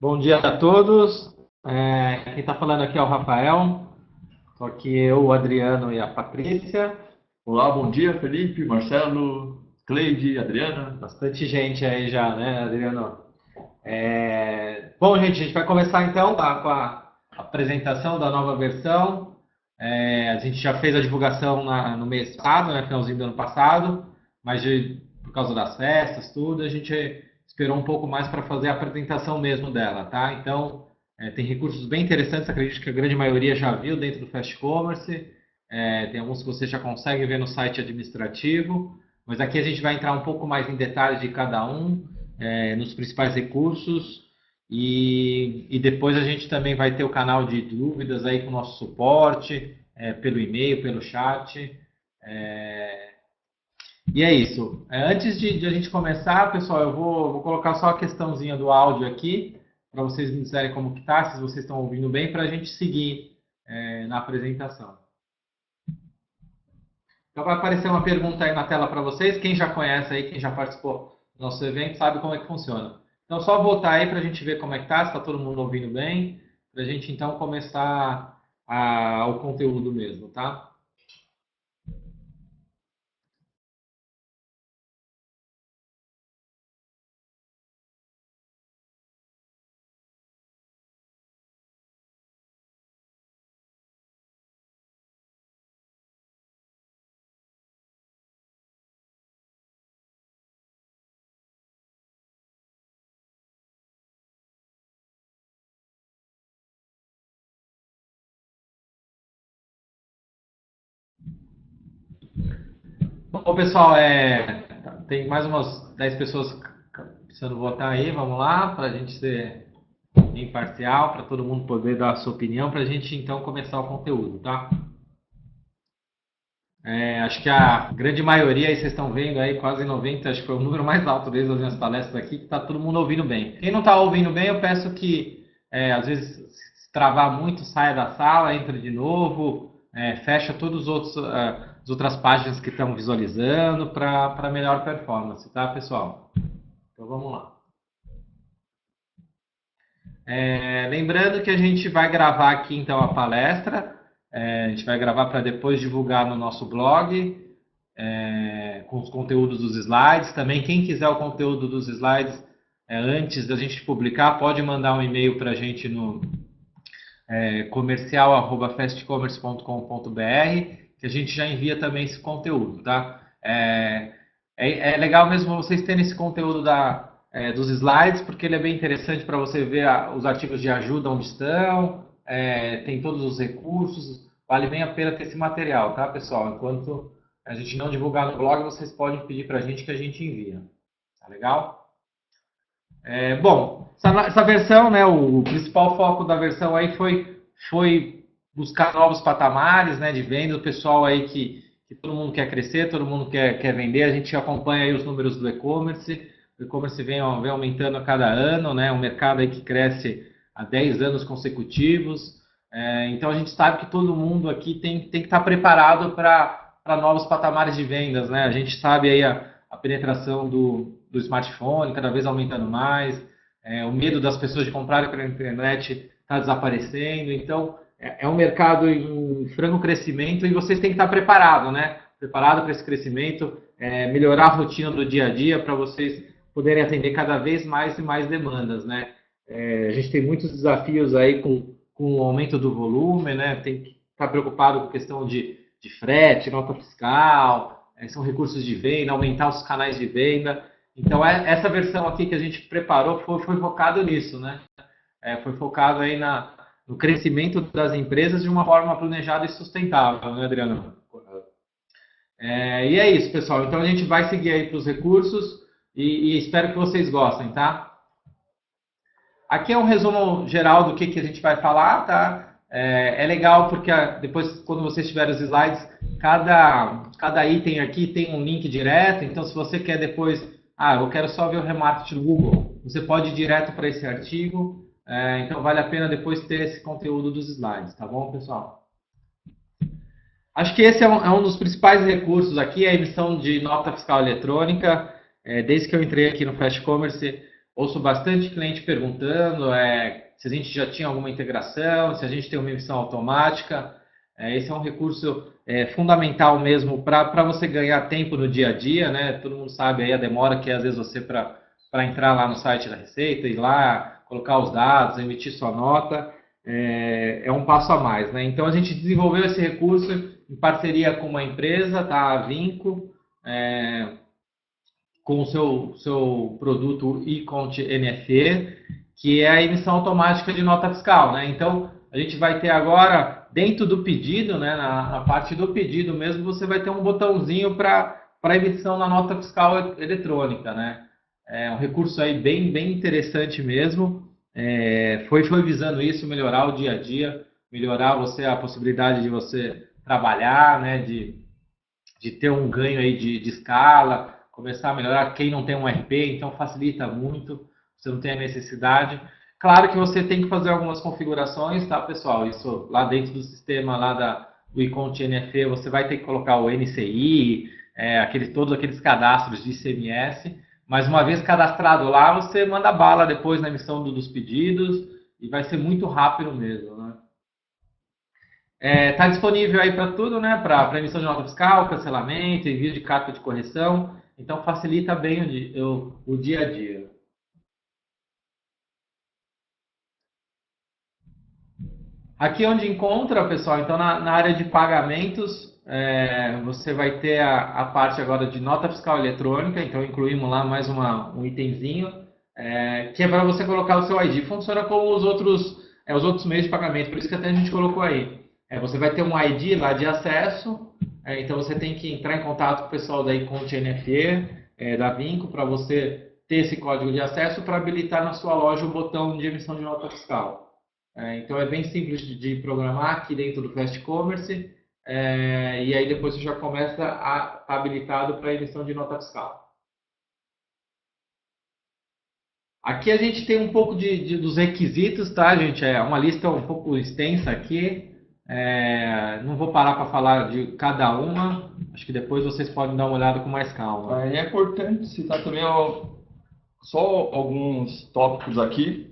Bom dia a todos. Quem está falando aqui é o Rafael. Estou aqui eu, o Adriano e a Patrícia. Olá, bom dia, Felipe, Marcelo, Cleide, Adriana. Bastante gente aí já, né, Adriano? Bom, gente, a gente vai começar então com a apresentação da nova versão. A gente já fez a divulgação no mês passado, né, finalzinho do ano passado, mas por causa das festas, tudo, a gente esperou um pouco mais para fazer a apresentação mesmo dela, tá? Então, tem recursos bem interessantes, acredito que a grande maioria já viu dentro do Fast Commerce. Tem alguns que você já consegue ver no site administrativo, mas aqui a gente vai entrar um pouco mais em detalhes de cada um, nos principais recursos, e depois a gente também vai ter o canal de dúvidas aí com o nosso suporte, pelo e-mail, pelo chat. E é isso. Antes de a gente começar, pessoal, eu vou colocar só a questãozinha do áudio aqui, para vocês me dizerem como que tá, se vocês estão ouvindo bem, para a gente seguir na apresentação. Então vai aparecer uma pergunta aí na tela para vocês. Quem já conhece aí, quem já participou do nosso evento, sabe como é que funciona. Então só voltar aí para a gente ver como é que tá, se está todo mundo ouvindo bem, para a gente então começar o conteúdo mesmo, tá? Bom, pessoal, tem mais umas 10 pessoas precisando votar aí, vamos lá, para a gente ser imparcial, para todo mundo poder dar a sua opinião, para a gente então começar o conteúdo, tá? Acho que a grande maioria, aí vocês estão vendo aí, quase 90, acho que foi o número mais alto desde as minhas palestras aqui, que está todo mundo ouvindo bem. Quem não está ouvindo bem, eu peço que, às vezes, se travar muito, saia da sala, entre de novo, fecha todas as outras páginas que estão visualizando para melhor performance, tá, pessoal? Então vamos lá. Lembrando que a gente vai gravar aqui então a palestra, a gente vai gravar para depois divulgar no nosso blog, com os conteúdos dos slides. Também quem quiser o conteúdo dos slides antes da gente publicar, pode mandar um e-mail para a gente no comercial@fastcommerce.com.br, que a gente já envia também esse conteúdo, tá? É legal mesmo vocês terem esse conteúdo dos slides, porque ele é bem interessante para você ver os artigos de ajuda onde estão, tem todos os recursos, vale bem a pena ter esse material, tá, pessoal? Enquanto a gente não divulgar no blog, vocês podem pedir para a gente que a gente envia. Tá legal? Bom, essa versão, né, o principal foco da versão aí foi buscar novos patamares, né, de venda. O pessoal aí que todo mundo quer crescer, todo mundo quer vender. A gente acompanha aí os números do e-commerce. O e-commerce vem aumentando a cada ano, né, um mercado aí que cresce há 10 anos consecutivos. Então a gente sabe que todo mundo aqui tem que estar preparado para novos patamares de vendas, né? A gente sabe aí a penetração do smartphone cada vez aumentando mais, o medo das pessoas de comprarem pela internet está desaparecendo. Então, é um mercado em franco crescimento e vocês têm que estar preparados, né? Preparado para esse crescimento, melhorar a rotina do dia a dia para vocês poderem atender cada vez mais e mais demandas, né? A gente tem muitos desafios aí com o aumento do volume, né? Tem que estar preocupado com a questão de frete, nota fiscal, são recursos de venda, aumentar os canais de venda. Então, essa versão aqui que a gente preparou foi focado nisso, né? Foi focado aí no crescimento das empresas de uma forma planejada e sustentável, né, Adriano? E é isso, pessoal. Então, a gente vai seguir aí para os recursos e espero que vocês gostem, tá? Aqui é um resumo geral do que a gente vai falar, tá? É legal porque depois, quando vocês tiverem os slides, cada item aqui tem um link direto. Então, se você quer depois, eu quero só ver o remarketing do Google, você pode ir direto para esse artigo. Então, vale a pena depois ter esse conteúdo dos slides, tá bom, pessoal? Acho que esse é um dos principais recursos aqui, a emissão de nota fiscal eletrônica. Desde que eu entrei aqui no Fast Commerce, ouço bastante cliente perguntando se a gente já tinha alguma integração, se a gente tem uma emissão automática. Esse é um recurso fundamental mesmo para você ganhar tempo no dia a dia, né? Todo mundo sabe aí a demora que é, às vezes você para entrar lá no site da Receita, ir lá, colocar os dados, emitir sua nota, é um passo a mais, né? Então a gente desenvolveu esse recurso em parceria com uma empresa, tá? A Vinco, com o seu produto eCont NFE, que é a emissão automática de nota fiscal, né? Então, a gente vai ter agora, dentro do pedido, né, na parte do pedido mesmo, você vai ter um botãozinho para emissão na nota fiscal eletrônica, né? É um recurso aí bem interessante mesmo. Foi visando isso, melhorar o dia a dia, melhorar a possibilidade de você trabalhar, né, de ter um ganho aí de escala, começar a melhorar. Quem não tem um RP, então facilita muito, você não tem a necessidade. Claro que você tem que fazer algumas configurações, tá, pessoal? Isso lá dentro do sistema lá do eCont NFE, você vai ter que colocar o NCI, todos aqueles cadastros de ICMS, mas uma vez cadastrado lá, você manda bala depois na emissão dos pedidos e vai ser muito rápido mesmo, né? Está disponível aí para tudo, né? Para emissão de nota fiscal, cancelamento, envio de carta de correção. Então facilita bem o dia a dia. Aqui onde encontra, pessoal, então na área de pagamentos, você vai ter a parte agora de nota fiscal eletrônica, então incluímos lá mais um itemzinho, que é para você colocar o seu ID. Funciona como os outros meios de pagamento, por isso que até a gente colocou aí. Você vai ter um ID lá de acesso, então você tem que entrar em contato com o pessoal da eCont NFE, da Vinco, para você ter esse código de acesso para habilitar na sua loja o botão de emissão de nota fiscal. Então é bem simples de programar aqui dentro do Fast Commerce, e aí depois você já começa a estar habilitado para emissão de nota fiscal. Aqui a gente tem um pouco dos requisitos, tá, gente? É uma lista um pouco extensa aqui. Não vou parar para falar de cada uma. Acho que depois vocês podem dar uma olhada com mais calma. É importante citar também só alguns tópicos aqui,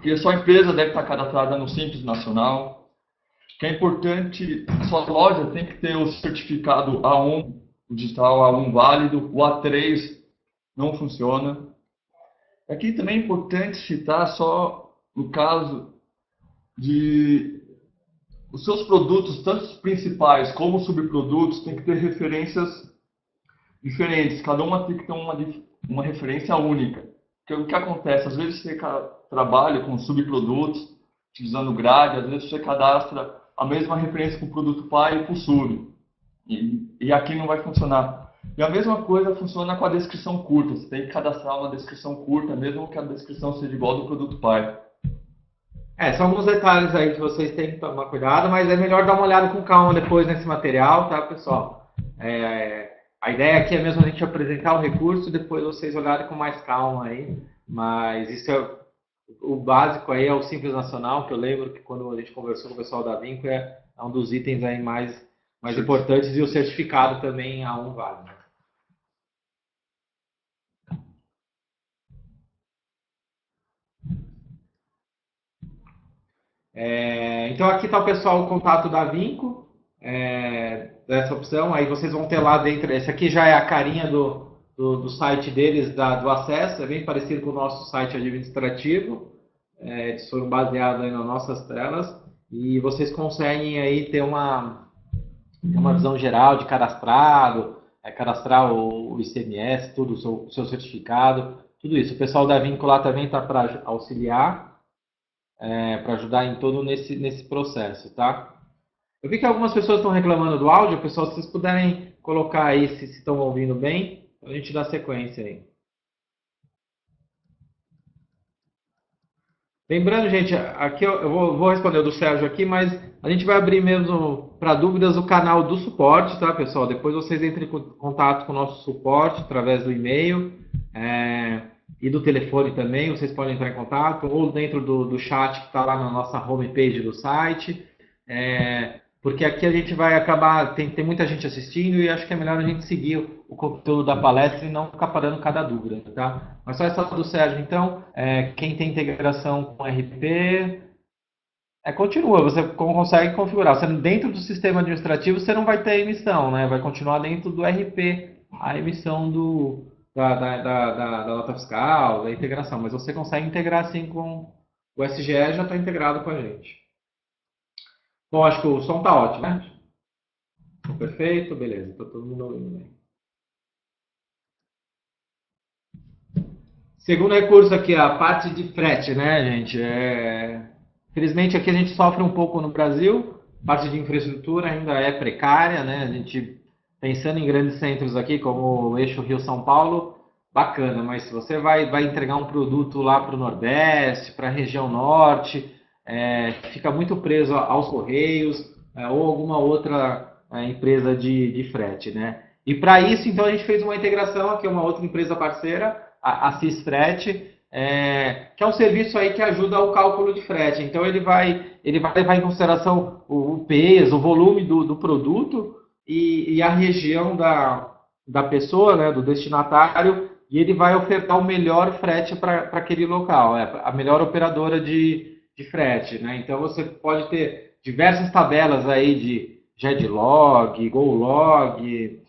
que a sua empresa deve estar cadastrada no Simples Nacional, que é importante, a sua loja tem que ter o certificado A1 digital, A1 válido, o A3 não funciona. Aqui também é importante citar só no caso de os seus produtos, tanto os principais como os subprodutos, tem que ter referências diferentes. Cada uma tem que ter uma referência única. Porque o que acontece? Às vezes você trabalha com subprodutos, utilizando grade, às vezes você cadastra a mesma referência para o produto pai e para o sub. E aqui não vai funcionar. E a mesma coisa funciona com a descrição curta. Você tem que cadastrar uma descrição curta, mesmo que a descrição seja igual do produto pai. São alguns detalhes aí que vocês têm que tomar cuidado, mas é melhor dar uma olhada com calma depois nesse material, tá, pessoal? A ideia aqui é mesmo a gente apresentar o recurso e depois vocês olharem com mais calma aí, mas isso o básico aí é o Simples Nacional, que eu lembro que quando a gente conversou com o pessoal da Vinco é um dos itens aí mais importantes, e o certificado também A1 válido. Então aqui está o pessoal, o contato da Vinco, dessa opção, aí vocês vão ter lá dentro, esse aqui já é a carinha do site deles, do acesso, é bem parecido com o nosso site administrativo, eles foram baseados aí nas nossas telas, e vocês conseguem aí ter uma visão geral de cadastrado, cadastrar o ICMS, tudo, o seu certificado, tudo isso. O pessoal da Vinco lá também está para auxiliar, para ajudar em todo nesse processo, tá? Eu vi que algumas pessoas estão reclamando do áudio, pessoal, se vocês puderem colocar aí se estão ouvindo bem, a gente dá sequência aí. Lembrando, gente, aqui eu vou responder o do Sérgio aqui, mas a gente vai abrir mesmo para dúvidas o canal do suporte, tá, pessoal? Depois vocês entrem em contato com o nosso suporte através do e-mail e do telefone também, vocês podem entrar em contato, ou dentro do chat que está lá na nossa homepage do site, porque aqui a gente vai acabar, tem muita gente assistindo e acho que é melhor a gente seguir o conteúdo da palestra e não ficar parando cada dúvida, tá? Mas só essa do Sérgio, então, quem tem integração com RP, continua, você consegue configurar. Você, dentro do sistema administrativo, você não vai ter emissão, né? Vai continuar dentro do RP, a emissão da nota fiscal, da integração. Mas você consegue integrar, sim, com o SGE, já está integrado com a gente. Bom, acho que o som está ótimo, né? Perfeito, beleza. Está todo mundo ouvindo bem. Segundo recurso aqui, a parte de frete, né, gente? Infelizmente aqui a gente sofre um pouco no Brasil, parte de infraestrutura ainda é precária, né? A gente, pensando em grandes centros aqui, como o eixo Rio-São Paulo, bacana, mas se você vai entregar um produto lá para o Nordeste, para a região Norte, fica muito preso aos Correios, ou alguma outra empresa de frete, né? E para isso, então, a gente fez uma integração aqui, uma outra empresa parceira, a Cisfrete, que é um serviço aí que ajuda o cálculo de frete. Então ele vai levar em consideração o peso, o volume do produto e a região da pessoa, né, do destinatário, e ele vai ofertar o melhor frete para aquele local, a melhor operadora de frete, né? Então você pode ter diversas tabelas aí de Jedlog, GoLog,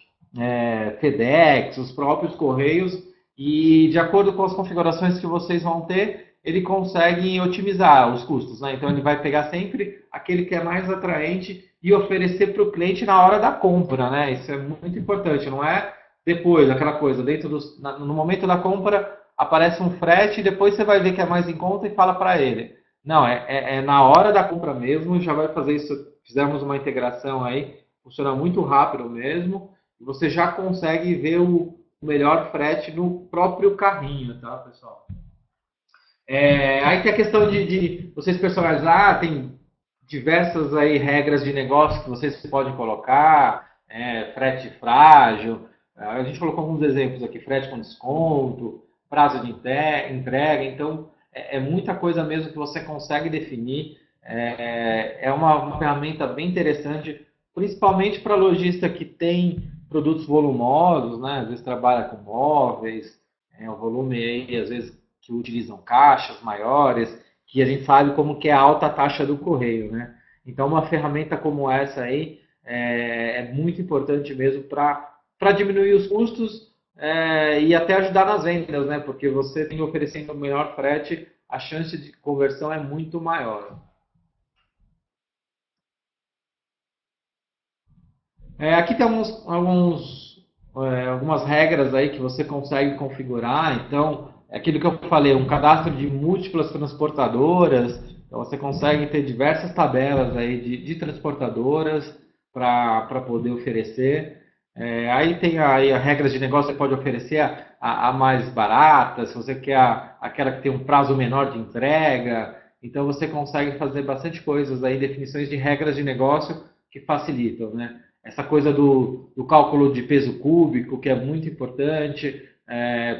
FedEx, os próprios Correios, e de acordo com as configurações que vocês vão ter, ele consegue otimizar os custos, né? Então ele vai pegar sempre aquele que é mais atraente e oferecer para o cliente na hora da compra, né? Isso é muito importante, não é depois, aquela coisa, no momento da compra aparece um frete e depois você vai ver que é mais em conta e fala para ele. Não, é na hora da compra mesmo, já vai fazer isso, fizemos uma integração aí, funciona muito rápido mesmo, e você já consegue ver o melhor frete no próprio carrinho, tá, pessoal? Aí tem a questão de vocês personalizar, tem diversas aí regras de negócio que vocês podem colocar, frete frágil, a gente colocou alguns exemplos aqui, frete com desconto, prazo de entrega, então é muita coisa mesmo que você consegue definir, é uma ferramenta bem interessante, principalmente para lojista que tem produtos volumosos, né? Às vezes trabalha com móveis, o volume aí, às vezes que utilizam caixas maiores, que a gente sabe como que é a alta taxa do correio, né? Então uma ferramenta como essa aí é muito importante mesmo para diminuir os custos e até ajudar nas vendas, né? Porque você tem oferecendo o melhor frete, a chance de conversão é muito maior. Aqui tem algumas regras aí que você consegue configurar. Então, é aquilo que eu falei, um cadastro de múltiplas transportadoras. Então, você consegue ter diversas tabelas aí de transportadoras para poder oferecer. Aí tem aí as regras de negócio, você pode oferecer a mais barata, se você quer aquela que tem um prazo menor de entrega. Então, você consegue fazer bastante coisas aí, definições de regras de negócio que facilitam, né? Essa coisa do cálculo de peso cúbico, que é muito importante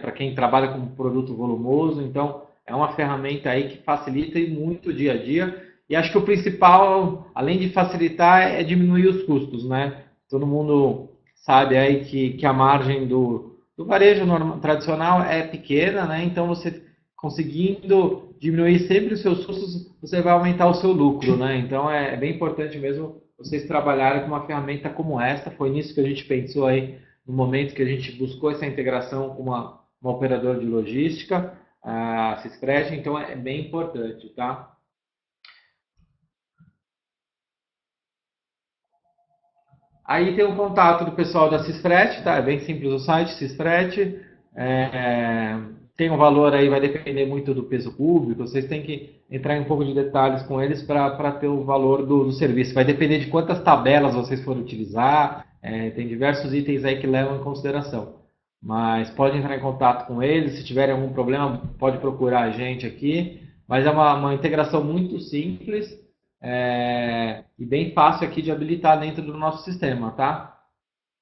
para quem trabalha com produto volumoso. Então, é uma ferramenta aí que facilita muito o dia a dia. E acho que o principal, além de facilitar, é diminuir os custos, né? Todo mundo sabe aí que a margem do varejo tradicional é pequena, né? Então, você conseguindo diminuir sempre os seus custos, você vai aumentar o seu lucro, né? Então, é bem importante mesmo vocês trabalharem com uma ferramenta como esta. Foi nisso que a gente pensou aí no momento que a gente buscou essa integração com uma operadora de logística, a Cisfrete, então é bem importante, tá? Aí tem o contato do pessoal da Cisfrete, tá? É bem simples o site, Cisfrete. Tem um valor aí, vai depender muito do peso cúbico, vocês têm que entrar em um pouco de detalhes com eles para ter o valor do serviço. Vai depender de quantas tabelas vocês forem utilizar, tem diversos itens aí que levam em consideração. Mas pode entrar em contato com eles, se tiverem algum problema, pode procurar a gente aqui. Mas é uma integração muito simples e bem fácil aqui de habilitar dentro do nosso sistema, tá?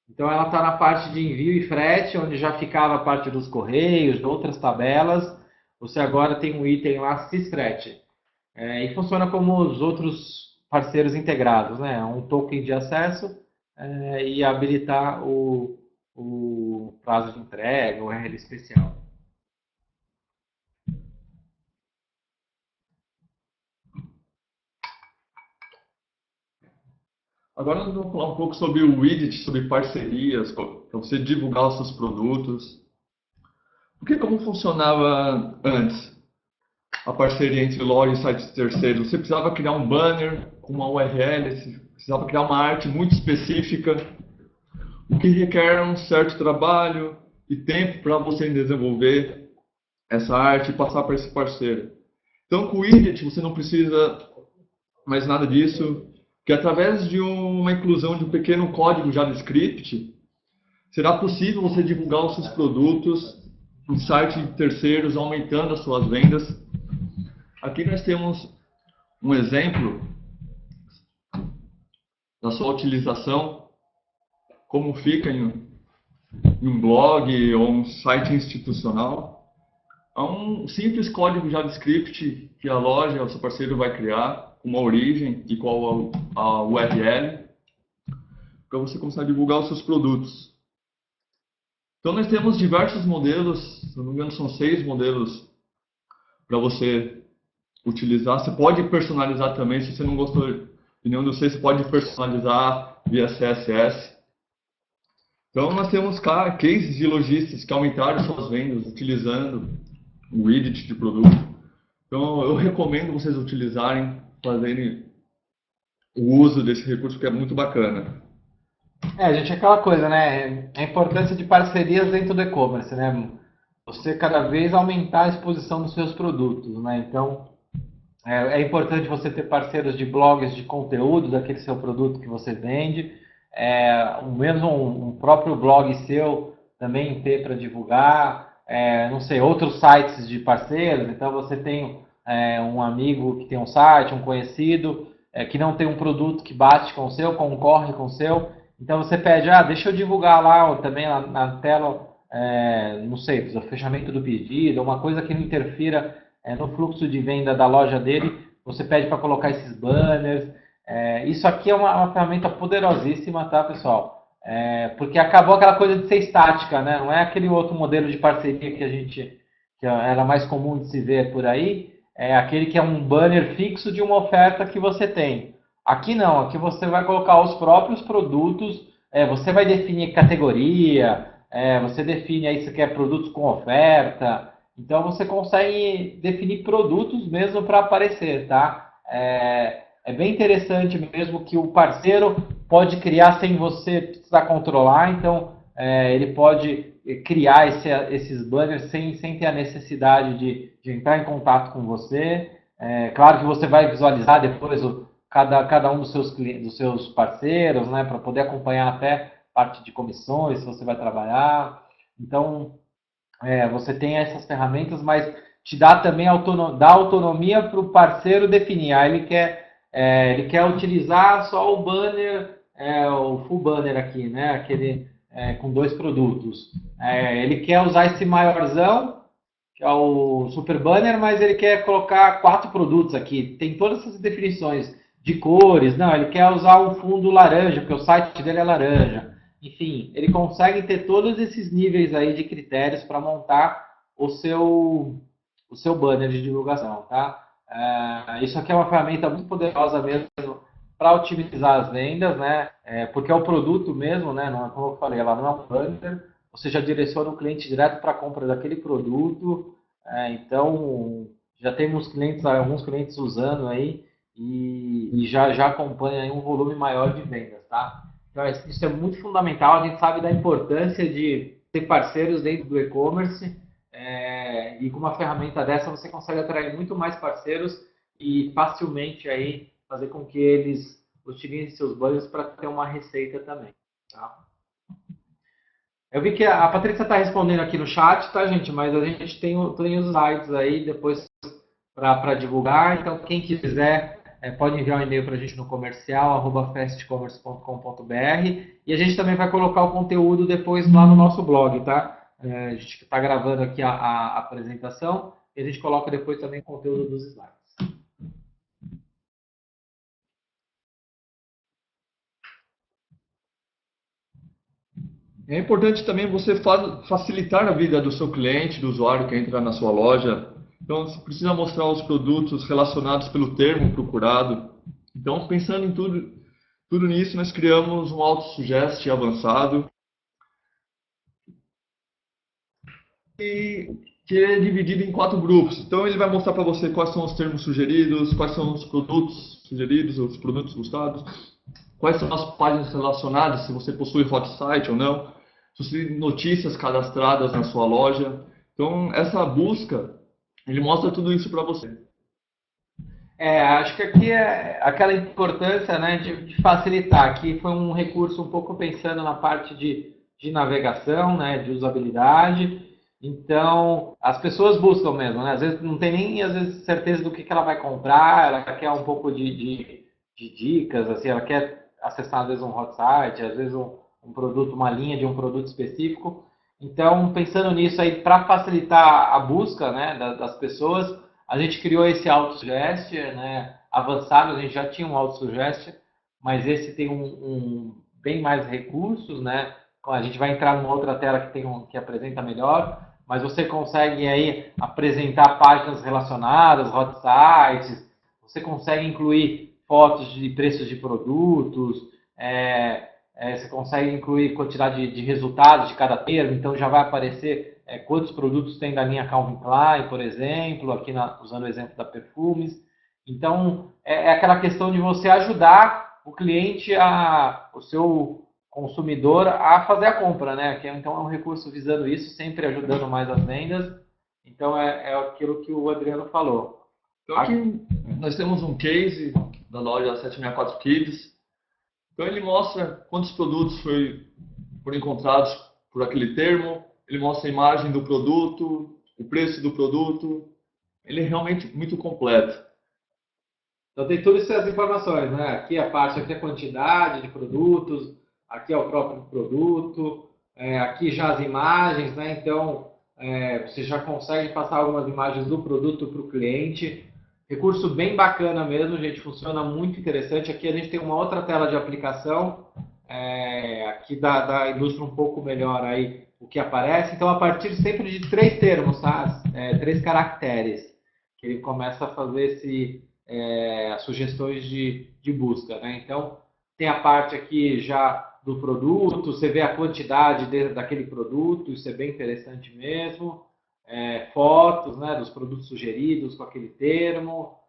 Então ela está na parte de envio e frete, onde já ficava a parte dos correios, de outras tabelas. Você agora tem um item lá, Cisfrete. E funciona como os outros parceiros integrados, né? Um token de acesso e habilitar o prazo de entrega, o RL especial. Agora nós vamos falar um pouco sobre o widget, sobre parcerias, para você divulgar os seus produtos. Porque como funcionava antes a parceria entre loja e sites terceiros? Você precisava criar um banner com uma URL, você precisava criar uma arte muito específica, o que requer um certo trabalho e tempo para você desenvolver essa arte e passar para esse parceiro. Então, com o widget você não precisa mais nada disso, que através de uma inclusão de um pequeno código JavaScript, será possível você divulgar os seus produtos em sites de terceiros, aumentando as suas vendas. Aqui nós temos um exemplo da sua utilização, como fica em um blog ou um site institucional. Há um simples código JavaScript que a loja, o seu parceiro, vai criar, com uma origem e qual a URL, para você começar a divulgar os seus produtos. Então nós temos diversos modelos, se não me engano são 6 modelos para você utilizar. Você pode personalizar também, se você não gostou de nenhum dos 6, você pode personalizar via CSS. Então nós temos cases de lojistas que aumentaram suas vendas utilizando o widget de produto. Então eu recomendo vocês utilizarem, fazerem o uso desse recurso, que é muito bacana. Gente, aquela coisa, né? A importância de parcerias dentro do e-commerce, né? Você cada vez aumentar a exposição dos seus produtos, né? Então, é importante você ter parceiros de blogs de conteúdo daquele seu produto que você vende, mesmo um próprio blog seu também ter para divulgar, não sei, outros sites de parceiros. Então você tem um amigo que tem um site, um conhecido que não tem um produto que bate com o seu, concorre com o seu. Então você pede, deixa eu divulgar lá também na tela, não sei, o fechamento do pedido, uma coisa que não interfira no fluxo de venda da loja dele. Você pede para colocar esses banners. Isso aqui é uma ferramenta poderosíssima, tá, pessoal? Porque acabou aquela coisa de ser estática, né? Não é aquele outro modelo de parceria que era mais comum de se ver por aí. É aquele que é um banner fixo de uma oferta que você tem. Aqui não, aqui você vai colocar os próprios produtos, você vai definir categoria, você define aí se quer produtos com oferta. Então você consegue definir produtos mesmo para aparecer, tá? É bem interessante mesmo que o parceiro pode criar sem você precisar controlar. Então ele pode criar esses banners sem ter a necessidade de entrar em contato com você. Claro que você vai visualizar depois cada um dos seus parceiros, né, para poder acompanhar até parte de comissões, se você vai trabalhar. Então, você tem essas ferramentas, mas te dá também dá autonomia para o parceiro definir. Ele quer utilizar só o banner, o full banner aqui, né, aquele com 2 produtos. Ele quer usar esse maiorzão, que é o super banner, mas ele quer colocar 4 produtos aqui. Tem todas essas definições de cores. Não, ele quer usar um fundo laranja, porque o site dele é laranja. Enfim, ele consegue ter todos esses níveis aí de critérios para montar o seu banner de divulgação, tá? Isso aqui é uma ferramenta muito poderosa mesmo para otimizar as vendas, né? Porque é o produto mesmo, né? Não, como eu falei, ela não é um banner. Você já direciona o cliente direto para a compra daquele produto. Então, já temos alguns clientes usando aí e já acompanha aí um volume maior de vendas, tá? Então, isso é muito fundamental. A gente sabe da importância de ter parceiros dentro do e-commerce, e com uma ferramenta dessa você consegue atrair muito mais parceiros e facilmente aí fazer com que eles utilizem seus banners para ter uma receita também, tá? Eu vi que a Patrícia está respondendo aqui no chat, tá, gente? Mas a gente tem os slides aí depois para divulgar. Então, quem quiser pode enviar um e-mail para a gente no comercial@fastcommerce.com.br, e a gente também vai colocar o conteúdo depois lá no nosso blog, tá? A gente está gravando aqui a apresentação e a gente coloca depois também o conteúdo dos slides. É importante também você facilitar a vida do seu cliente, do usuário que entra na sua loja. Então, você precisa mostrar os produtos relacionados pelo termo procurado. Então, pensando em tudo nisso, nós criamos um autosuggest avançado que é dividido em 4 grupos. Então, ele vai mostrar para você quais são os termos sugeridos, quais são os produtos sugeridos, os produtos gostados, quais são as páginas relacionadas, se você possui hot site ou não, se você tem notícias cadastradas na sua loja. Então, essa busca, ele mostra tudo isso para você. Acho que aqui é aquela importância, né, de facilitar. Aqui foi um recurso um pouco pensando na parte de navegação, né, de usabilidade. Então, as pessoas buscam mesmo, né? Às vezes não tem nem às vezes, certeza do que ela vai comprar, ela quer um pouco de dicas, assim, ela quer acessar às vezes um hot site, às vezes um produto, uma linha de um produto específico. Então, pensando nisso aí, para facilitar a busca, né, das pessoas, a gente criou esse autosuggest, né, avançado. A gente já tinha um autosuggest, mas esse tem bem mais recursos, né? A gente vai entrar numa outra tela que apresenta melhor, mas você consegue aí apresentar páginas relacionadas, hot sites, você consegue incluir fotos de preços de produtos, você consegue incluir quantidade de resultados de cada termo, então já vai aparecer quantos produtos tem da linha Calvin Klein, por exemplo, aqui usando o exemplo da Perfumes. Então, é aquela questão de você ajudar o cliente, o seu consumidor, a fazer a compra, né? Então, é um recurso visando isso, sempre ajudando mais as vendas. Então, é aquilo que o Adriano falou. Então, aqui nós temos um case da loja 764 Kids. Então, ele mostra quantos produtos foram encontrados por aquele termo, ele mostra a imagem do produto, o preço do produto. Ele é realmente muito completo. Então tem todas essas informações, né? Aqui a parte, aqui a quantidade de produtos, aqui é o próprio produto, aqui já as imagens, né? Então você já consegue passar algumas imagens do produto para o cliente. Recurso bem bacana mesmo, gente, funciona muito interessante. Aqui a gente tem uma outra tela de aplicação, aqui ilustra um pouco melhor aí o que aparece. Então, a partir sempre de 3 termos, tá? 3 caracteres, que ele começa a fazer as sugestões de busca, né? Então, tem a parte aqui já do produto, você vê a quantidade daquele produto, isso é bem interessante mesmo. Fotos, né, dos produtos sugeridos com aquele termo.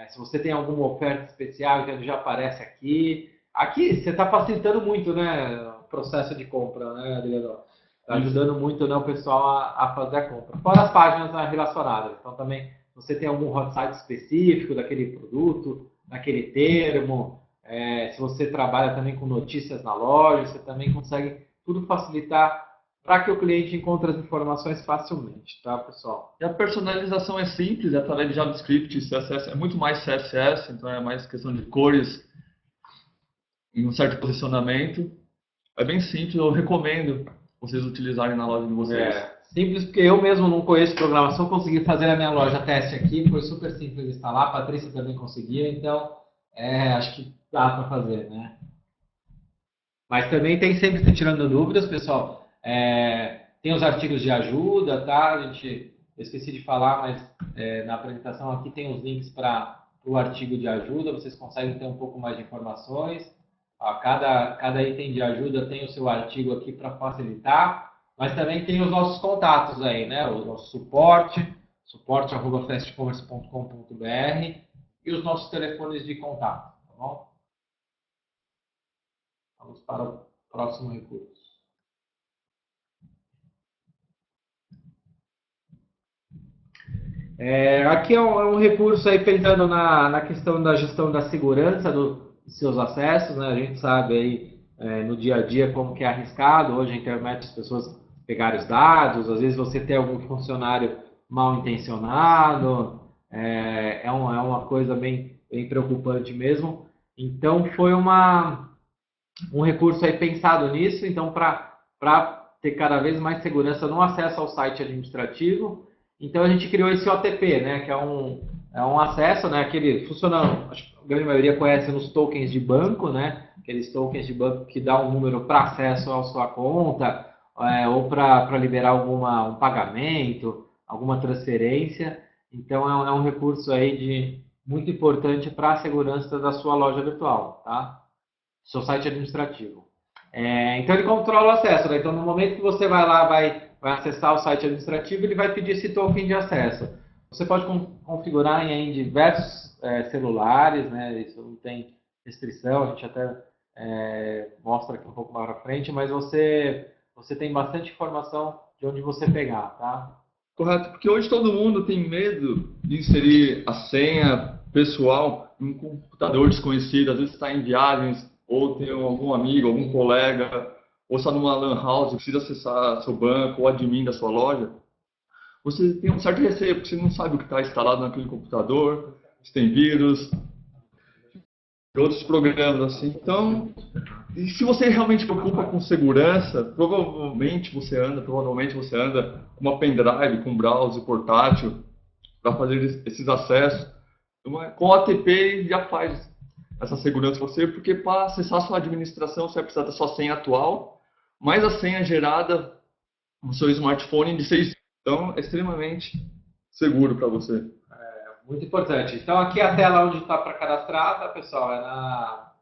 Se você tem alguma oferta especial, então ele já aparece aqui. Aqui você está facilitando muito, né, o processo de compra, né, Adriano? Está ajudando muito, né, o pessoal a fazer a compra. Fora as páginas relacionadas. Então também você tem algum hot site específico daquele produto, daquele termo. Se você trabalha também com notícias na loja, você também consegue tudo facilitar para que o cliente encontre as informações facilmente, tá, pessoal? E a personalização é simples, é através de JavaScript, CSS, é muito mais CSS, então é mais questão de cores e um certo posicionamento. É bem simples, eu recomendo vocês utilizarem na loja de vocês. Simples, porque eu mesmo não conheço programação, consegui fazer a minha loja teste aqui, foi super simples de instalar, a Patrícia também conseguia, então acho que dá para fazer, né? Mas também tem sempre se tirando dúvidas, pessoal. Tem os artigos de ajuda, tá? Eu esqueci de falar, mas na apresentação aqui tem os links para o artigo de ajuda, vocês conseguem ter um pouco mais de informações. Cada item de ajuda tem o seu artigo aqui para facilitar, mas também tem os nossos contatos aí, né? O nosso suporte@fastcommerce.com.br e os nossos telefones de contato, tá bom? Vamos para o próximo recurso. Aqui é um recurso aí pensando na questão da gestão da segurança dos seus acessos, né? A gente sabe aí no dia a dia como que é arriscado hoje a internet, as pessoas pegarem os dados, às vezes você tem algum funcionário mal intencionado, é uma coisa bem preocupante mesmo. Então foi um recurso aí pensado nisso, então para ter cada vez mais segurança no acesso ao site administrativo. Então a gente criou esse OTP, né, que é um acesso, né, aquele funciona, acho que a grande maioria conhece nos tokens de banco, né, aqueles tokens de banco que dá um número para acesso à sua conta, ou para liberar um pagamento, alguma transferência. Então, é um recurso aí muito importante para a segurança da sua loja virtual, tá? Seu site administrativo. Então, ele controla o acesso, né? Então, no momento que você vai lá, vai acessar o site administrativo, ele vai pedir esse token de acesso. Você pode configurar em diversos celulares, né? Isso não tem restrição, a gente até mostra aqui um pouco mais para frente, mas você tem bastante informação de onde você pegar, tá? Correto, porque hoje todo mundo tem medo de inserir a senha pessoal em um computador desconhecido, às vezes está em viagens, ou tem algum amigo, algum colega, ou está numa LAN house, precisa acessar seu banco ou admin da sua loja. Você tem um certo receio, porque você não sabe o que está instalado naquele computador, se tem vírus, outros programas assim. Então, e se você realmente se preocupa com segurança, provavelmente você anda com uma pendrive, com um browser portátil para fazer esses acessos. Com o ATP já faz essa segurança para você, porque para acessar a sua administração você vai precisar da sua senha atual, mais a senha gerada no seu smartphone de 6. Então, é extremamente seguro para você. Muito importante. Então, aqui a tela onde está para cadastrar, tá, pessoal? É na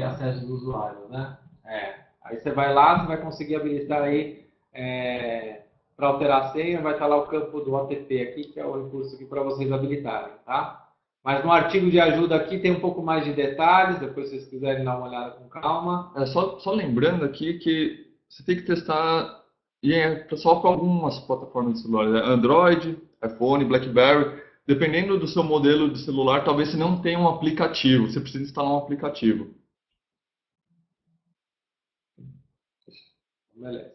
acesso do usuário, né? Aí você vai lá, você vai conseguir habilitar aí para alterar a senha, vai estar lá o campo do OTP aqui, que é o recurso aqui para vocês habilitarem, tá? Mas no artigo de ajuda aqui tem um pouco mais de detalhes, depois se vocês quiserem dar uma olhada com calma. Só lembrando aqui que você tem que testar, e só para algumas plataformas de celular, né? Android, iPhone, BlackBerry, dependendo do seu modelo de celular, talvez você não tenha um aplicativo, você precisa instalar um aplicativo. Beleza.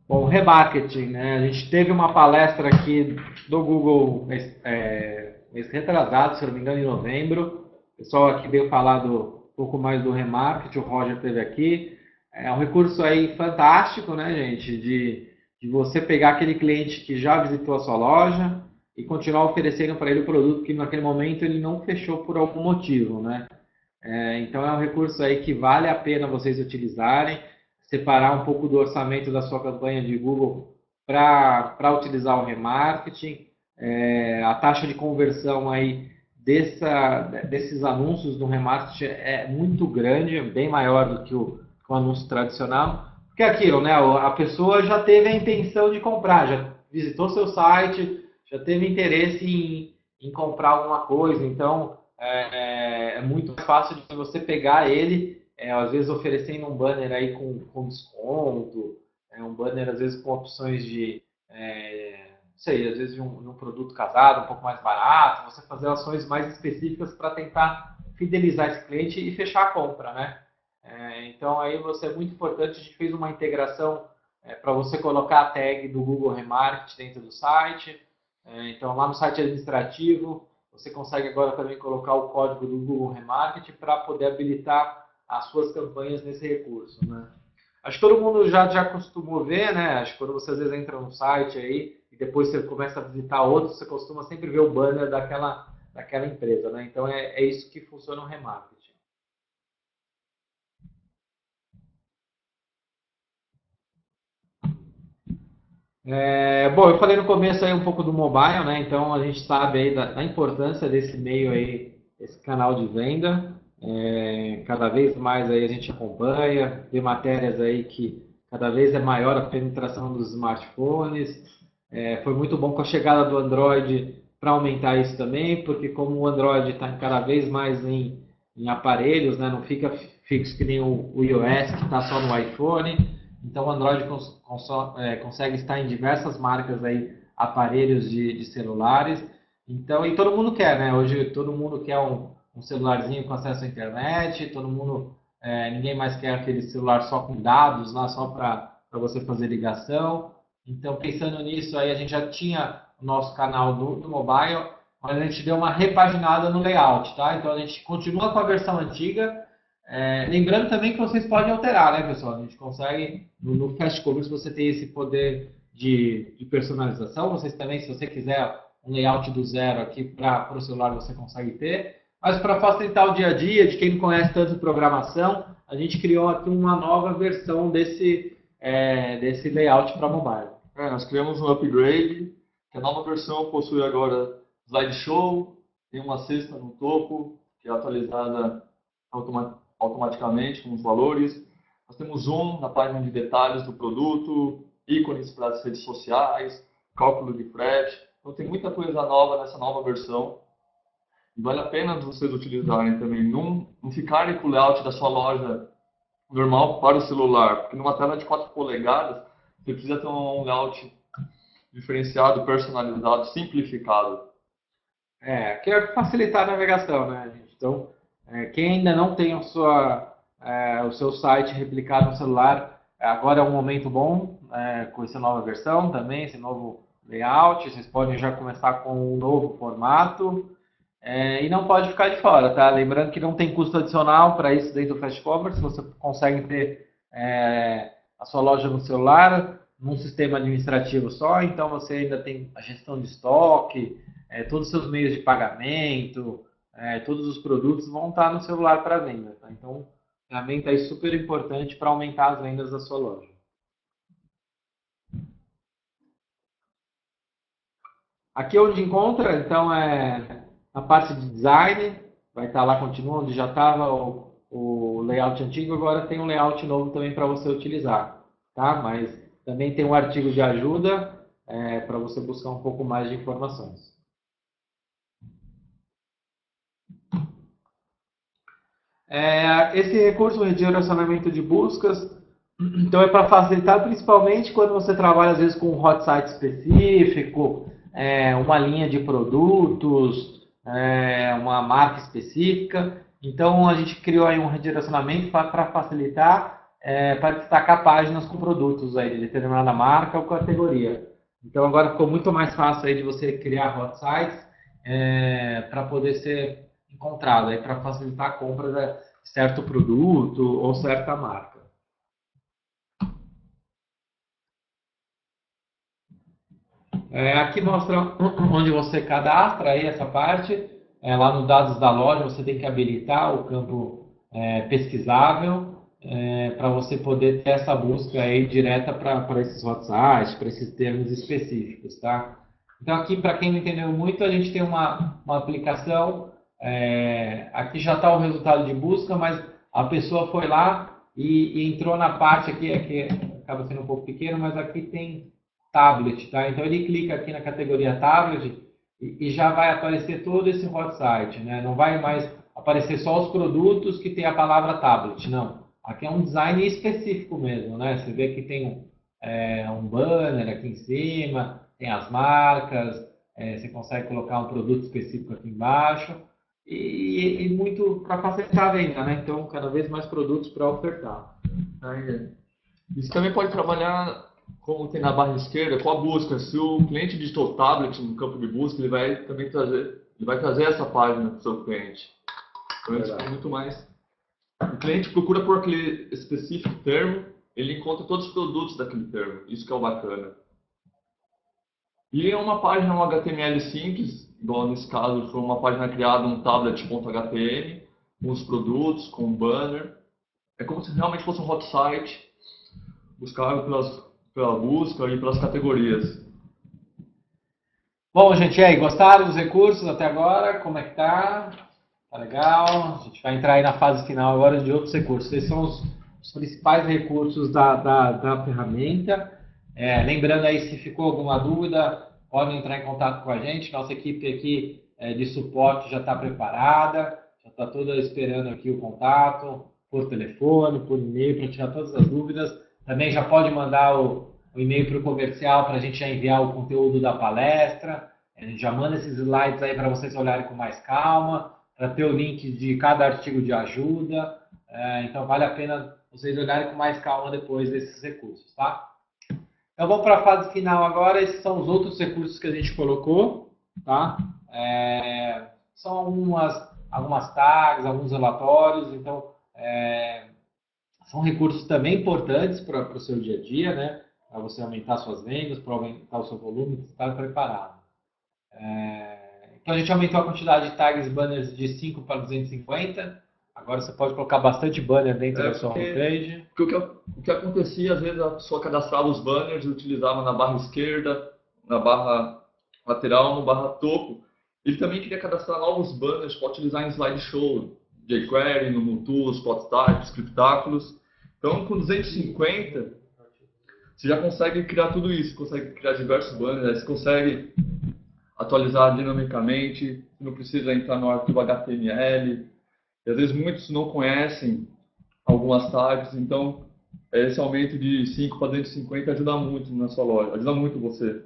Bom, remarketing, né? A gente teve uma palestra aqui do Google mês retrasado, se não me engano, em novembro. O pessoal aqui veio falar um pouco mais do remarketing, o Roger esteve aqui. É um recurso aí fantástico, né, gente? De você pegar aquele cliente que já visitou a sua loja e continuar oferecendo para ele o produto que naquele momento ele não fechou por algum motivo, né? Então é um recurso aí que vale a pena vocês utilizarem, separar um pouco do orçamento da sua campanha de Google para utilizar o remarketing. A taxa de conversão aí desses anúncios do remarketing é muito grande, é bem maior do que o anúncio tradicional. Porque é aquilo, né? A pessoa já teve a intenção de comprar, já visitou seu site, já teve interesse em comprar alguma coisa, então é muito fácil de você pegar ele, às vezes oferecendo um banner aí com desconto, um banner às vezes com opções de, não sei, às vezes de um produto casado um pouco mais barato, você fazer ações mais específicas para tentar fidelizar esse cliente e fechar a compra, né? Então aí você é muito importante, a gente fez uma integração para você colocar a tag do Google Remarketing dentro do site. Então lá no site administrativo você consegue agora também colocar o código do Google Remarketing para poder habilitar as suas campanhas nesse recurso, né? Acho que todo mundo já costumou ver, né? Acho que quando você às vezes entra no site aí e depois você começa a visitar outros, você costuma sempre ver o banner daquela empresa, né? Então é isso que funciona o remarketing. Bom, eu falei no começo aí um pouco do mobile, né? Então a gente sabe aí da importância desse meio aí, esse canal de venda. Cada vez mais aí a gente acompanha, vê matérias aí que cada vez é maior a penetração dos smartphones. Foi muito bom com a chegada do Android para aumentar isso também, porque como o Android está cada vez mais em aparelhos, né? Não fica fixo que nem o iOS que está só no iPhone. Então o Android consegue estar em diversas marcas aí, aparelhos de celulares. Então, e todo mundo quer, né? Hoje todo mundo quer um celularzinho com acesso à internet, ninguém mais quer aquele celular só com dados, lá só para você fazer ligação. Então, pensando nisso, aí a gente já tinha o nosso canal do mobile, mas a gente deu uma repaginada no layout, tá? Então a gente continua com a versão antiga. Lembrando também que vocês podem alterar, né, pessoal? A gente consegue, no Fast Commerce você tem esse poder de personalização. Vocês também, se você quiser um layout do zero aqui para o celular você consegue ter. Mas para facilitar o dia a dia de quem não conhece tanto programação, a gente criou aqui uma nova versão desse layout para mobile. Nós criamos um upgrade, que a nova versão possui agora slideshow, tem uma cesta no topo, que é atualizada automaticamente com os valores. Nós temos zoom na página de detalhes do produto, ícones para as redes sociais, cálculo de frete. Então tem muita coisa nova nessa nova versão. E vale a pena vocês utilizarem também. Não ficarem com o layout da sua loja normal para o celular, porque numa tela de 4 polegadas, você precisa ter um layout diferenciado, personalizado, simplificado. Que é facilitar a navegação, né, gente? Então, quem ainda não tem o seu site replicado no celular, agora é um momento bom, com essa nova versão também, esse novo layout. Vocês podem já começar com um novo formato. E não pode ficar de fora, tá? Lembrando que não tem custo adicional para isso dentro do Fast Commerce. Você consegue ter a sua loja no celular, num sistema administrativo só. Então você ainda tem a gestão de estoque, todos os seus meios de pagamento, todos os produtos vão estar no celular para venda. Tá? Então, ferramenta aí super importante para aumentar as vendas da sua loja. Aqui onde encontra, então, na parte de design, vai estar lá, continua onde já estava o layout antigo, agora tem um layout novo também para você utilizar, tá? Mas também tem um artigo de ajuda para você buscar um pouco mais de informações. Esse recurso de direcionamento de buscas, então é para facilitar principalmente quando você trabalha às vezes com um hot site específico, uma linha de produtos, uma marca específica. Então a gente criou aí um redirecionamento para facilitar, para destacar páginas com produtos aí de determinada marca ou categoria. Então agora ficou muito mais fácil aí de você criar hot sites para poder ser encontrado aí para facilitar a compra de certo produto ou certa marca. Aqui mostra onde você cadastra aí essa parte. Lá no dados da loja você tem que habilitar o campo pesquisável para você poder ter essa busca aí direta para esses hot sites, para esses termos específicos, tá? Então aqui, para quem não entendeu muito, a gente tem uma aplicação. Aqui já está o resultado de busca, mas a pessoa foi lá e entrou na parte aqui acaba sendo um pouco pequeno, mas aqui tem tablet, tá? Então ele clica aqui na categoria tablet e já vai aparecer todo esse hot site, né? Não vai mais aparecer só os produtos que tem a palavra tablet, não. Aqui é um design específico mesmo, né? Você vê que tem um banner aqui em cima, tem as marcas, você consegue colocar um produto específico aqui embaixo e muito para facilitar a venda, né? Então cada vez mais produtos para ofertar. Isso também pode trabalhar, como tem na barra esquerda, com a busca. Se o cliente digitou tablet no campo de busca, ele vai também trazer essa página para o seu cliente. Então ele fica muito mais. O cliente procura por aquele específico termo, ele encontra todos os produtos daquele termo. Isso que é o bacana. E é uma página, um HTML simples, igual nesse caso foi uma página criada, um tablet.html, com os produtos, com um banner. É como se realmente fosse um hot site, buscável pela busca e pelas categorias. Bom, gente, e aí, gostaram dos recursos até agora? Como é que tá? Tá legal? A gente vai entrar aí na fase final agora de outros recursos. Esses são os principais recursos da ferramenta. Lembrando aí, se ficou alguma dúvida, podem entrar em contato com a gente. Nossa equipe aqui de suporte já está preparada, já está toda esperando aqui o contato, por telefone, por e-mail, para tirar todas as dúvidas. Também já pode mandar o e-mail para o comercial para a gente já enviar o conteúdo da palestra. A gente já manda esses slides aí para vocês olharem com mais calma, para ter o link de cada artigo de ajuda. Então vale a pena vocês olharem com mais calma depois desses recursos, tá? Então vamos para a fase final agora. Esses são os outros recursos que a gente colocou, tá? São algumas tags, alguns relatórios. Então são recursos também importantes para o seu dia a dia, né? Para você aumentar suas vendas, para aumentar o seu volume, estar preparado. Então a gente aumentou a quantidade de tags banners de 5 para 250. Agora você pode colocar bastante banner dentro da sua homepage. Porque o que acontecia, às vezes a pessoa cadastrava os banners e utilizava na barra esquerda, na barra lateral, no barra topo. Ele também queria cadastrar novos banners para utilizar em slideshow, jQuery, no Multools, Plottype, Scriptaculous. Então, com 250, você já consegue criar tudo isso, consegue criar diversos banners, você consegue atualizar dinamicamente, não precisa entrar no arquivo HTML. E às vezes muitos não conhecem algumas tags, então esse aumento de 5 para 250 ajuda muito na sua loja, ajuda muito você.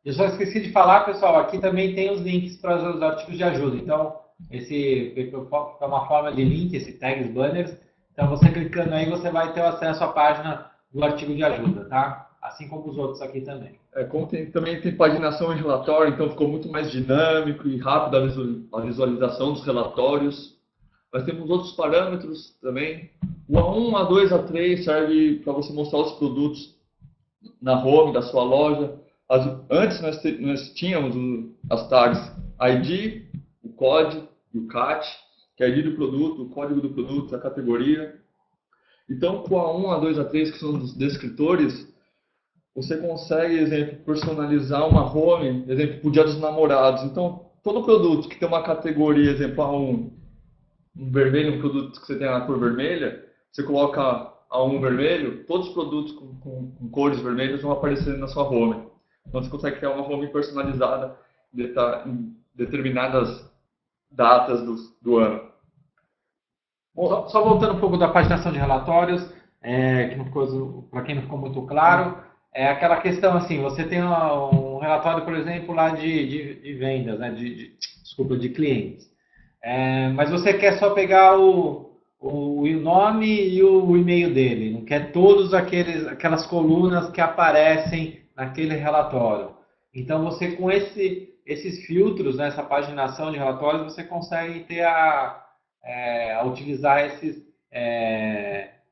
Eu só esqueci de falar, pessoal, aqui também tem os links para os artigos de ajuda. Então, esse é uma forma de link, esse tags banners. Então, você clicando aí, você vai ter acesso à página do artigo de ajuda, tá? Assim como os outros aqui também. Como também tem paginação em relatório, então ficou muito mais dinâmico e rápido a visualização dos relatórios. Nós temos outros parâmetros também. O A1, A2, A3 serve para você mostrar os produtos na home da sua loja. Antes nós tínhamos as tags ID, o COD e o CAT, que é a ID do produto, o código do produto, a categoria. Então, com a A1, A2, A3, que são os descritores, você consegue, exemplo, personalizar uma home, exemplo, para o Dia dos Namorados. Então, todo produto que tem uma categoria, exemplo, A1, um vermelho, um produto que você tem a cor vermelha, você coloca A1 vermelho, todos os produtos com cores vermelhas vão aparecer na sua home. Então, você consegue criar uma home personalizada em determinadas datas do ano. Bom, só voltando um pouco da paginação de relatórios, para quem não ficou muito claro, é aquela questão assim, você tem um relatório, por exemplo, lá de vendas, né, desculpa, de clientes. Mas você quer só pegar o nome e o e-mail dele, não quer todas aquelas colunas que aparecem naquele relatório. Então, você com esses filtros, né, essa paginação de relatórios, você consegue ter a utilizar esses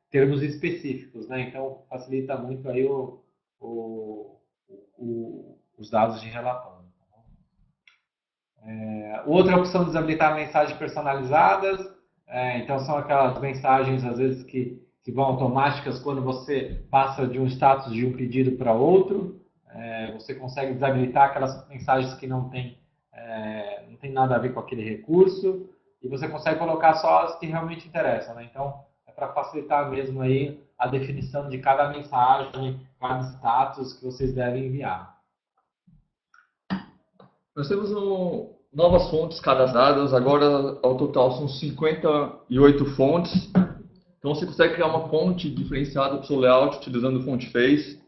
termos específicos, né? Então, facilita muito aí os dados de relatório. Outra opção, desabilitar mensagens personalizadas. Então, são aquelas mensagens, às vezes, que vão automáticas quando você passa de um status de um pedido para outro. Você consegue desabilitar aquelas mensagens que não tem nada a ver com aquele recurso. E você consegue colocar só as que realmente interessam, né? Então, é para facilitar mesmo aí a definição de cada mensagem, cada status que vocês devem enviar. Nós temos novas fontes cadastradas, agora ao total são 58 fontes. Então você consegue criar uma fonte diferenciada para o seu layout utilizando o Font Face.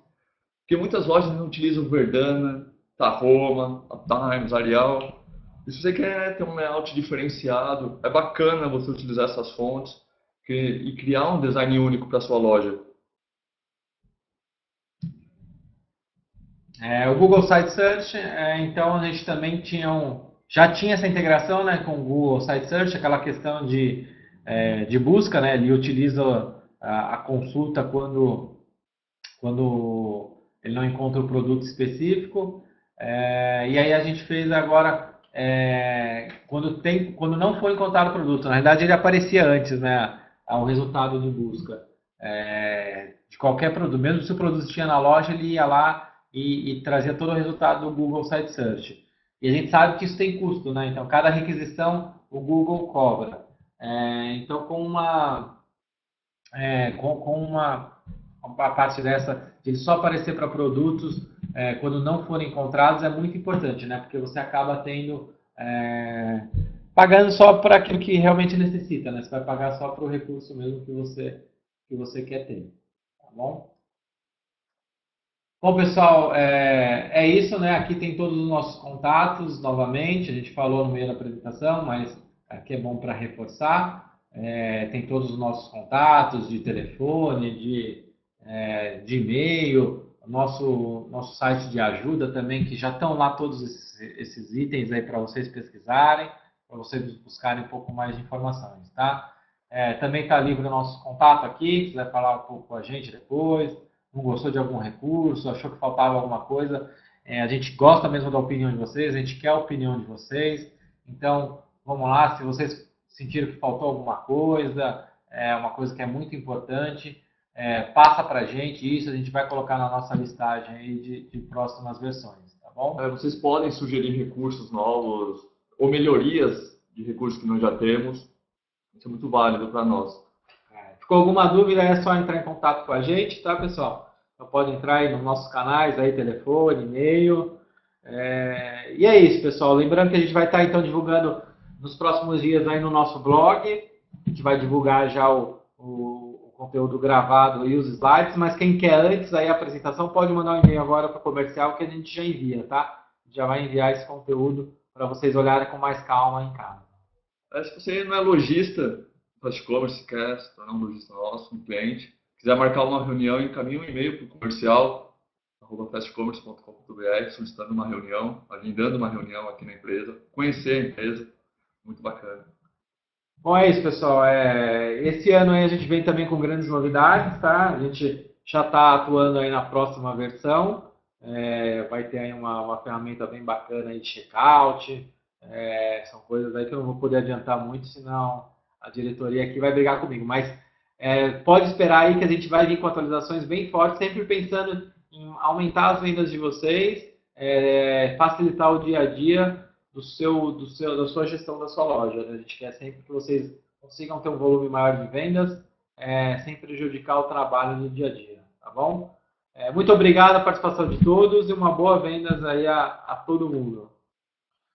Porque muitas lojas não utilizam Verdana, Tahoma, Times, Arial. E se você quer ter um layout diferenciado, é bacana você utilizar essas fontes e criar um design único para a sua loja. O Google Site Search, então a gente também já tinha essa integração, né, com o Google Site Search, aquela questão de busca, né, ele utiliza a consulta quando ele não encontra o produto específico, e aí a gente fez agora, quando não foi encontrado o produto, na verdade ele aparecia antes, né, o resultado de busca de qualquer produto, mesmo se o produto tinha na loja, ele ia lá e trazia todo o resultado do Google Site Search. E a gente sabe que isso tem custo, né? Então, cada requisição o Google cobra. Então, com uma parte dessa, de só aparecer para produtos quando não forem encontrados, é muito importante, né? Porque você acaba pagando só para aquilo que realmente necessita, né? Você vai pagar só para o recurso mesmo que você quer ter. Tá bom? Bom, pessoal, é isso, né? Aqui tem todos os nossos contatos, novamente. A gente falou no meio da apresentação, mas aqui é bom para reforçar. Tem todos os nossos contatos de telefone, de e-mail, nosso site de ajuda também, que já estão lá todos esses itens aí para vocês pesquisarem, para vocês buscarem um pouco mais de informações, tá? Também está livre o nosso contato aqui, quiser falar um pouco com a gente depois. Não gostou de algum recurso, achou que faltava alguma coisa, A gente gosta mesmo da opinião de vocês, a gente quer a opinião de vocês. Então, vamos lá, se vocês sentiram que faltou alguma coisa, uma coisa que é muito importante, passa para a gente vai colocar na nossa listagem aí de próximas versões, tá bom? Vocês podem sugerir recursos novos ou melhorias de recursos que nós já temos. Isso é muito válido para nós. Ficou alguma dúvida, é só entrar em contato com a gente, tá, pessoal? Então pode entrar aí nos nossos canais, aí, telefone, e-mail. E é isso, pessoal. Lembrando que a gente vai estar, então, divulgando nos próximos dias aí no nosso blog. A gente vai divulgar já o conteúdo gravado e os slides, mas quem quer antes aí a apresentação pode mandar um e-mail agora para o comercial que a gente já envia, tá? Já vai enviar esse conteúdo para vocês olharem com mais calma em casa. Se você não é lojista, faz e-commerce, quer se tornar um lojista nosso, um cliente, quiser marcar uma reunião, encaminhe um e-mail para o comercial, @fastcommerce.com.br, solicitando uma reunião, agendando uma reunião aqui na empresa, conhecer a empresa, muito bacana. Bom, é isso, pessoal. Esse ano aí a gente vem também com grandes novidades, tá? A gente já está atuando aí na próxima versão. Vai ter aí uma ferramenta bem bacana aí de checkout. São coisas aí que eu não vou poder adiantar muito, senão a diretoria aqui vai brigar comigo. Mas pode esperar aí que a gente vai vir com atualizações bem fortes, sempre pensando em aumentar as vendas de vocês, facilitar o dia a dia da sua gestão da sua loja. A gente quer sempre que vocês consigam ter um volume maior de vendas, sem prejudicar o trabalho do dia a dia, tá bom? Muito obrigado a participação de todos e uma boa vendas aí a todo mundo.